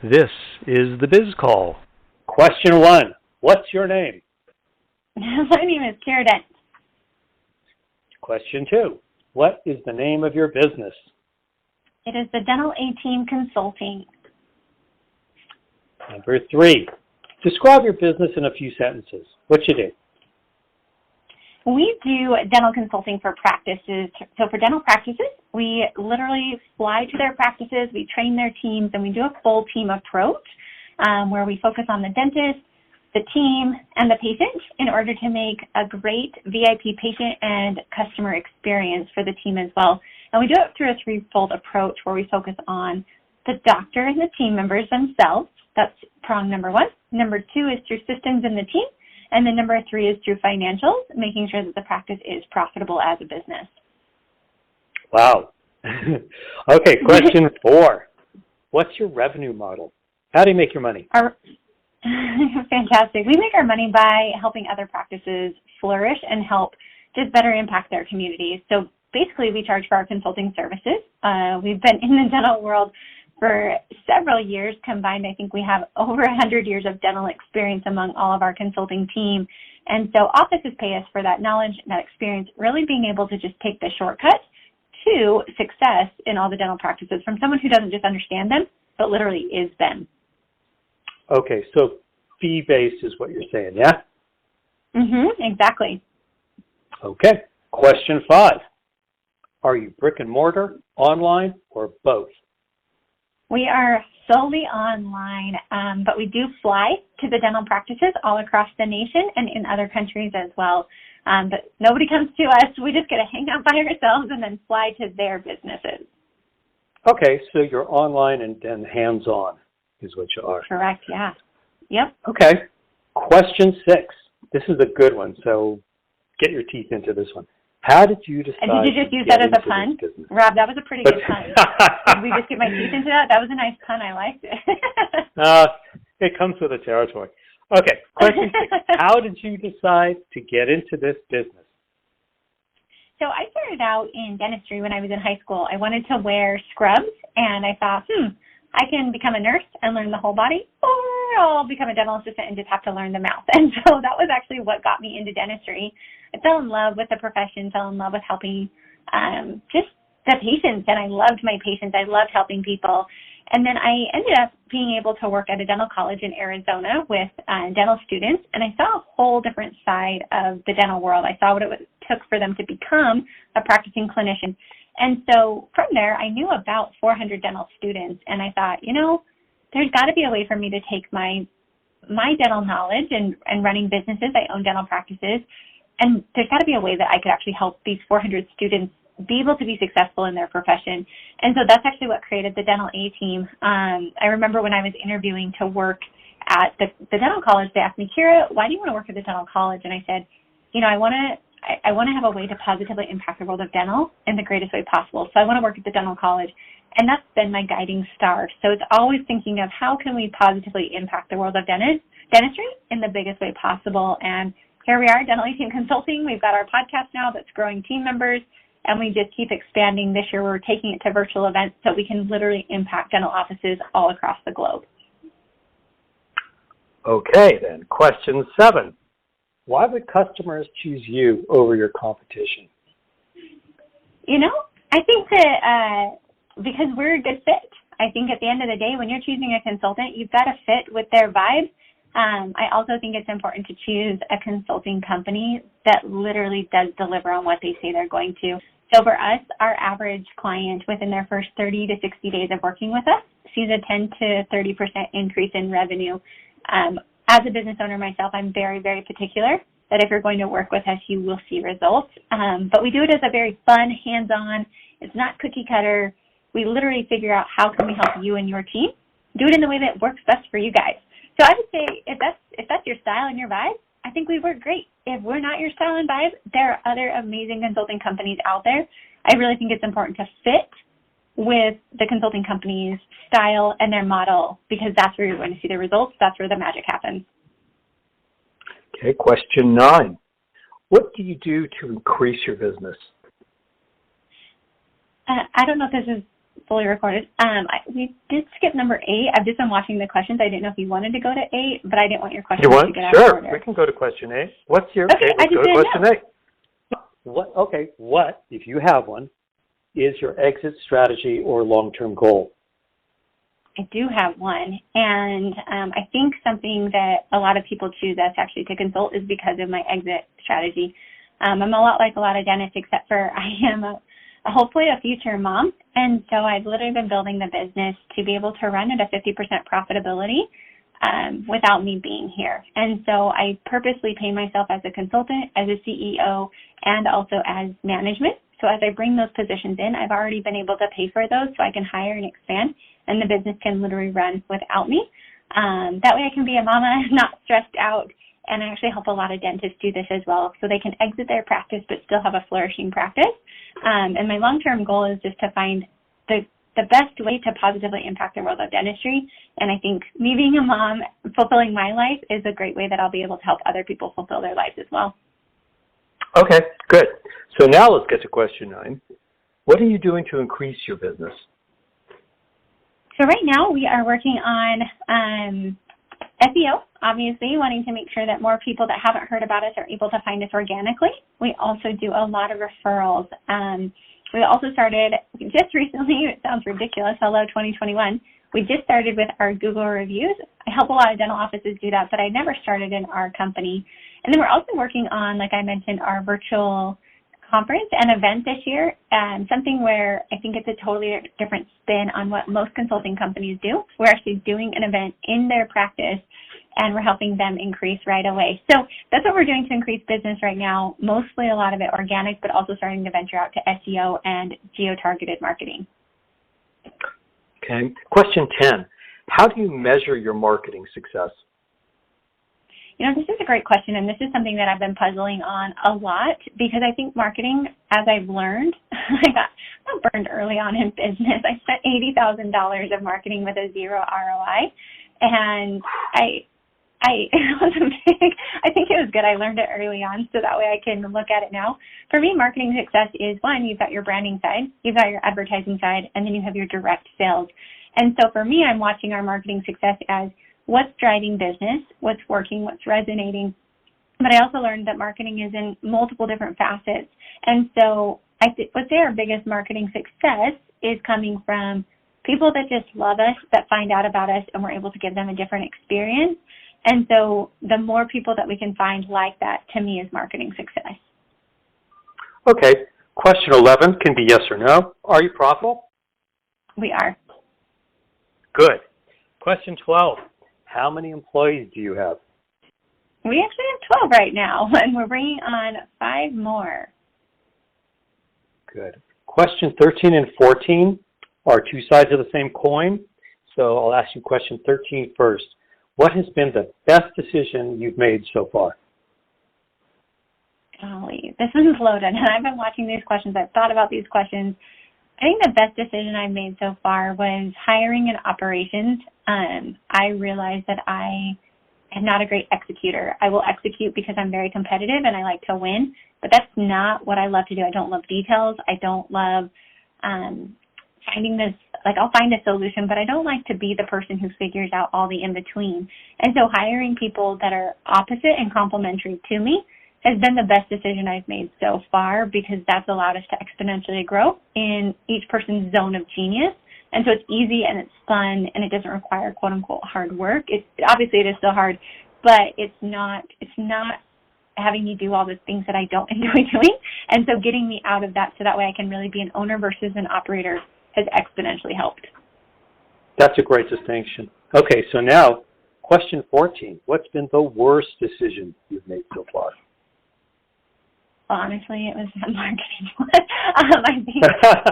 This is the Biz Call. Question 1. What's your name? My name is KieraDent. Question 2. What is the name of your business? It is the DentalATeam Consulting. Number 3. Describe your business in a few sentences. What you do? We do dental consulting for practices. So for dental practices, we literally fly to their practices, we train their teams, and we do a full team approach where we focus on the dentist, the team, and the patient in order to make a great VIP patient and customer experience for the team as well. And we do it through a threefold approach where we focus on the doctor and the team members themselves. That's prong number 1. Number 2 is through systems in the team. And then number 3 is through financials, making sure that the practice is profitable as a business. Wow. Okay, question 4. What's your revenue model? How do you make your money? Fantastic. We make our money by helping other practices flourish and help just better impact their communities. So basically, we charge for our consulting services. We've been in the dental world for several years combined. I think we have over 100 years of dental experience among all of our consulting team. And so offices pay us for that knowledge and that experience, really being able to just take the shortcut to success in all the dental practices from someone who doesn't just understand them, but literally is them. Okay, so fee-based is what you're saying, yeah? Exactly. Okay, question 5. Are you brick and mortar, online, or both? We are solely online, but we do fly to the dental practices all across the nation and in other countries as well. But nobody comes to us. We just get to hang out by ourselves and then fly to their businesses. Okay, so you're online and then hands-on is what you are. Correct, yeah. Yep. Okay, question 6. This is a good one, so get your teeth into this one. How did you decide? And did you just use that as a pun? Rob, that was a pretty good pun. Did we just get my teeth into that? That was a nice pun. I liked it. It comes with the territory. Okay, question 6. How did you decide to get into this business? So I started out in dentistry when I was in high school. I wanted to wear scrubs, and I thought, I can become a nurse and learn the whole body, or I'll become a dental assistant and just have to learn the mouth. And so that was actually what got me into dentistry. I fell in love with the profession, fell in love with helping just the patients, and I loved my patients. I loved helping people. And then I ended up being able to work at a dental college in Arizona with dental students, and I saw a whole different side of the dental world. I saw what it took for them to become a practicing clinician. And so from there, I knew about 400 dental students, and I thought, there's got to be a way for me to take my dental knowledge and running businesses. I own dental practices, and there's got to be a way that I could actually help these 400 students be able to be successful in their profession. And so that's actually what created the DentalATeam. I remember when I was interviewing to work at the dental college, they asked me, Kiera, why do you want to work at the dental college? And I said, I want to have a way to positively impact the world of dental in the greatest way possible. So I want to work at the dental college. And that's been my guiding star. So it's always thinking of how can we positively impact the world of dentistry in the biggest way possible. And here we are, DentalATeam Consulting. We've got our podcast now that's growing team members, and we just keep expanding. This year we're taking it to virtual events so we can literally impact dental offices all across the globe. Okay, then. Question 7. Why would customers choose you over your competition? I think that because we're a good fit. I think at the end of the day, when you're choosing a consultant, you've got to fit with their vibe. I also think it's important to choose a consulting company that literally does deliver on what they say they're going to. So for us, our average client within their first 30 to 60 days of working with us sees a 10 to 30% increase in revenue. As a business owner myself, I'm very, very particular that if you're going to work with us, you will see results. But we do it as a very fun, hands-on. It's not cookie cutter. We literally figure out how can we help you and your team do it in the way that works best for you guys. So I would say if that's your style and your vibe, I think we work great. If we're not your style and vibe, there are other amazing consulting companies out there. I really think it's important to fit with the consulting company's style and their model because that's where you're going to see the results. That's where the magic happens. Okay, question 9. What do you do to increase your business? I don't know if this is fully recorded. We did skip number 8. I've just been watching the questions. I didn't know if you wanted to go to 8, but I didn't want your questions to get out of order. Sure, we can go to question 8. What's your, okay, let's go to question 8. What, if you have one, is your exit strategy or long-term goal? I do have one, and I think something that a lot of people choose us actually to consult is because of my exit strategy. I'm a lot like a lot of dentists, except for I am hopefully a future mom, and so I've literally been building the business to be able to run at a 50% profitability without me being here. And so I purposely pay myself as a consultant, as a CEO, and also as management. So as I bring those positions in, I've already been able to pay for those so I can hire and expand, and the business can literally run without me. That way I can be a mama, not stressed out, and I actually help a lot of dentists do this as well, so they can exit their practice but still have a flourishing practice. And my long-term goal is just to find the best way to positively impact the world of dentistry, and I think me being a mom, fulfilling my life is a great way that I'll be able to help other people fulfill their lives as well. Okay, good. So now let's get to question 9. What are you doing to increase your business? So right now we are working on SEO, obviously, wanting to make sure that more people that haven't heard about us are able to find us organically. We also do a lot of referrals. We also started just recently, it sounds ridiculous, hello 2021, we just started with our Google reviews. I help a lot of dental offices do that, but I never started in our company. And then we're also working on, like I mentioned, our virtual conference and event this year, something where I think it's a totally different spin on what most consulting companies do. We're actually doing an event in their practice, and we're helping them increase right away. So that's what we're doing to increase business right now, mostly a lot of it organic, but also starting to venture out to SEO and geo-targeted marketing. Okay. Question 10. How do you measure your marketing success? You know, this is a great question, and this is something that I've been puzzling on a lot because I think marketing, as I've learned, I got burned early on in business. I spent $80,000 of marketing with a 0 ROI, and I think it was good. I learned it early on, so that way I can look at it now. For me, marketing success is, one, you've got your branding side, you've got your advertising side, and then you have your direct sales. And so for me, I'm watching our marketing success as what's driving business, what's working, what's resonating. But I also learned that marketing is in multiple different facets. And so I would say our biggest marketing success is coming from people that just love us, that find out about us, and we're able to give them a different experience. And so the more people that we can find like that, to me, is marketing success. Okay. Question 11 can be yes or no. Are you profitable? We are. Good. Question 12. How many employees do you have? We actually have 12 right now, and we're bringing on 5 more. Good. Question 13 and 14 are 2 sides of the same coin. So I'll ask you question 13 first. What has been the best decision you've made so far? Golly, this one's loaded, and I've been watching these questions. I've thought about these questions. I think the best decision I've made so far was hiring in operations. I realized that I am not a great executor. I will execute because I'm very competitive and I like to win, but that's not what I love to do. I don't love details. I don't love finding this, like I'll find a solution, but I don't like to be the person who figures out all the in-between. And so hiring people that are opposite and complementary to me has been the best decision I've made so far, because that's allowed us to exponentially grow in each person's zone of genius. And so it's easy and it's fun and it doesn't require quote unquote hard work. Obviously it is still hard, but it's not having you do all the things that I don't enjoy doing. And so getting me out of that so that way I can really be an owner versus an operator has exponentially helped. That's a great distinction. Okay, so now question 14. What's been the worst decision you've made so far? Honestly, it was that marketing one. I think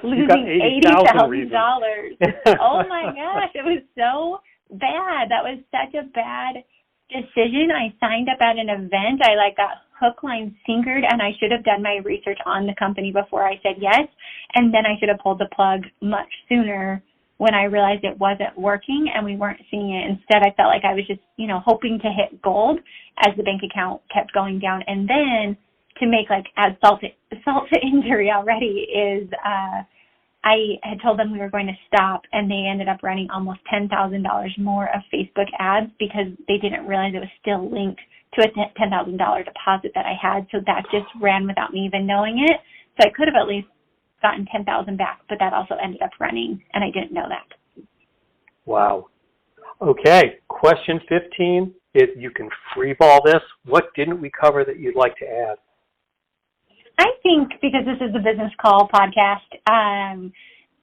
losing $80,000. Oh my gosh, it was so bad. That was such a bad decision. I signed up at an event. I got hook, line, sinkered, and I should have done my research on the company before I said yes. And then I should have pulled the plug much sooner when I realized it wasn't working and we weren't seeing it. Instead, I felt like I was just, hoping to hit gold as the bank account kept going down. And then to make add salt to injury already is I had told them we were going to stop, and they ended up running almost $10,000 more of Facebook ads because they didn't realize it was still linked to a $10,000 deposit that I had. So that just ran without me even knowing it. So I could have at least gotten $10,000 back, but that also ended up running, and I didn't know that. Wow. Okay, question 15. If you can freeball this, what didn't we cover that you'd like to add? I think, because this is the Business Call podcast,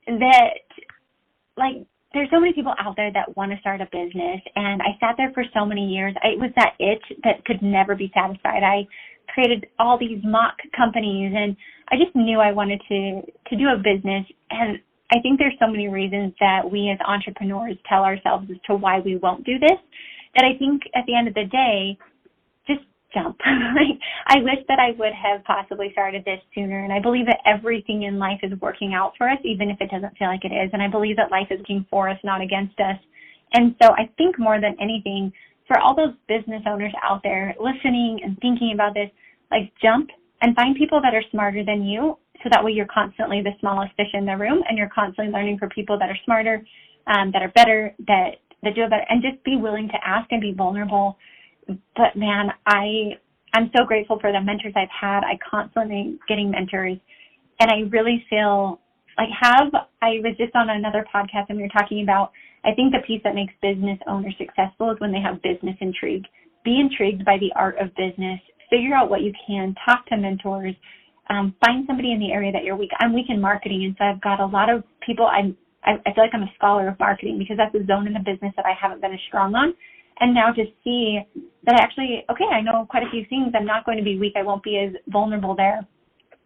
that, like, there's so many people out there that want to start a business, and I sat there for so many years. It was that itch that could never be satisfied. I created all these mock companies, and I just knew I wanted to do a business, and I think there's so many reasons that we as entrepreneurs tell ourselves as to why we won't do this, that I think at the end of the day, just jump. I wish that I would have possibly started this sooner, and I believe that everything in life is working out for us, even if it doesn't feel like it is, and I believe that life is working for us, not against us. And so I think more than anything, for all those business owners out there listening and thinking about this, like, jump and find people that are smarter than you, so that way you're constantly the smallest fish in the room, and you're constantly learning from people that are smarter, that are better, that do it better, and just be willing to ask and be vulnerable. But man, I'm so grateful for the mentors I've had. I constantly getting mentors, and I really feel like I was just on another podcast and we were talking about, I think the piece that makes business owners successful is when they have business intrigue. Be intrigued by the art of business. Figure out what you can. Talk to mentors. Find somebody in the area that you're weak. I'm weak in marketing, and so I've got a lot of people. I feel like I'm a scholar of marketing because that's a zone in the business that I haven't been as strong on. And now to see that I know quite a few things. I'm not going to be weak. I won't be as vulnerable there.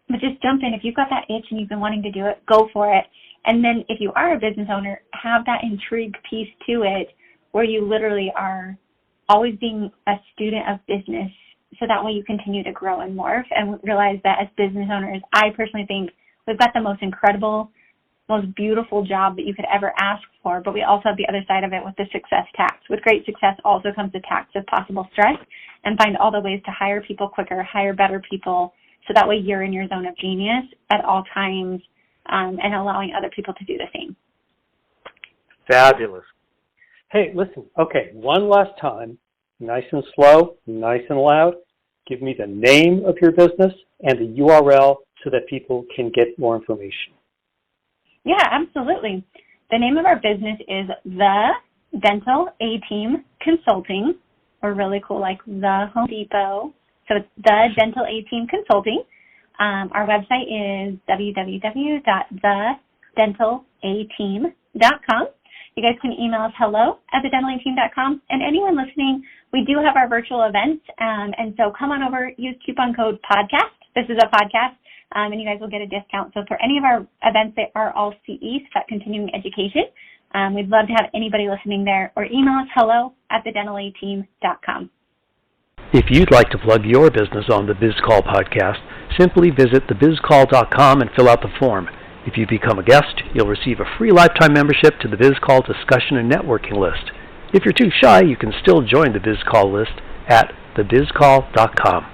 But just jump in. If you've got that itch and you've been wanting to do it, go for it. And then if you are a business owner, have that intrigue piece to it where you literally are always being a student of business, so that way you continue to grow and morph and realize that as business owners, I personally think we've got the most incredible, most beautiful job that you could ever ask for, but we also have the other side of it with the success tax. With great success also comes the tax of possible stress, and find all the ways to hire people quicker, hire better people, so that way you're in your zone of genius at all times, and allowing other people to do the same. Fabulous. Hey, listen, okay, one last time, nice and slow, nice and loud. Give me the name of your business and the URL so that people can get more information. Yeah, absolutely. The name of our business is The DentalATeam Consulting, or really cool, like the Home Depot. So it's The DentalATeam Consulting. Our website is www.thedentalateam.com. You guys can email us hello@thedentalateam.com. And anyone listening, we do have our virtual events. And so come on over, use coupon code podcast. This is a podcast, and you guys will get a discount. So for any of our events, they are all CE, so continuing education. We'd love to have anybody listening there, or email us hello@thedentalateam.com. If you'd like to plug your business on the BizCall podcast, simply visit thebizcall.com and fill out the form. If you become a guest, you'll receive a free lifetime membership to the BizCall discussion and networking list. If you're too shy, you can still join the BizCall list at thebizcall.com.